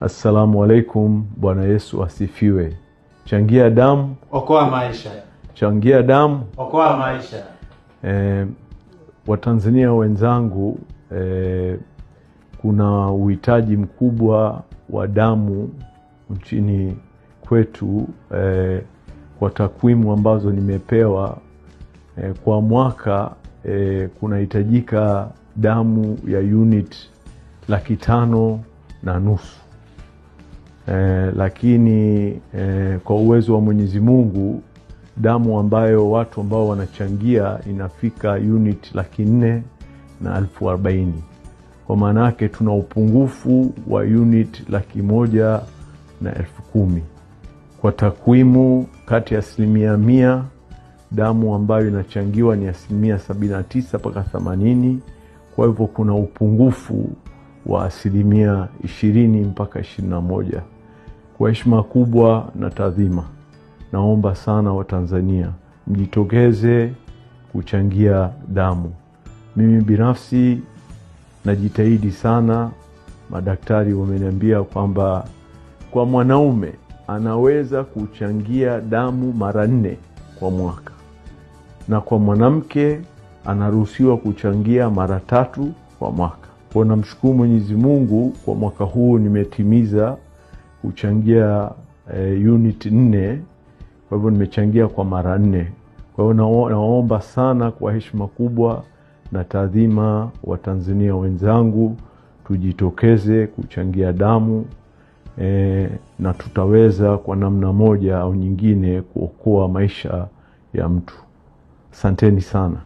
Assalamu alaikum, Bwana Yesu asifiwe. Changia damu, okoa maisha. Changia damu, okoa maisha. Watanzania wenzangu, kuna uhitaji mkubwa wa damu nchini kwetu. Kwa takwimu ambazo nimepewa, kwa mwaka kunahitajika damu ya unit 550,000. Lakini kwa uwezo wa Mwenyezi Mungu, damu ambayo watu ambao wanachangia inafika unit 440,000. Kwa maana yake tuna upungufu wa unit 110,000. Kwa takwimu, kati ya 100% damu ambayo inachangiwa ni 79 mpaka 80. Kwa hivyo kuna upungufu wa 20 mpaka 21. Kwa heshima kubwa na taadhima, naomba sana Watanzania mjitokeze kuchangia damu. Mimi binafsi najitahidi sana. Madaktari wameniambia kwamba kwa mwanaume anaweza kuchangia damu mara 4 kwa mwaka, na kwa mwanamke anaruhusiwa kuchangia mara 3 kwa mwaka. Kwa namshukuru Mwenyezi Mungu, kwa mwaka huu nimetimiza kuchangia unit 4. Kwa hivyo nimechangia kwa mara 4. Kwa hivyo naomba sana kwa heshima kubwa na taadhima, Watanzania wenzangu, tujitokeze kuchangia damu, na tutaweza kwa namna moja au nyingine kuokoa maisha ya mtu. Asanteni sana.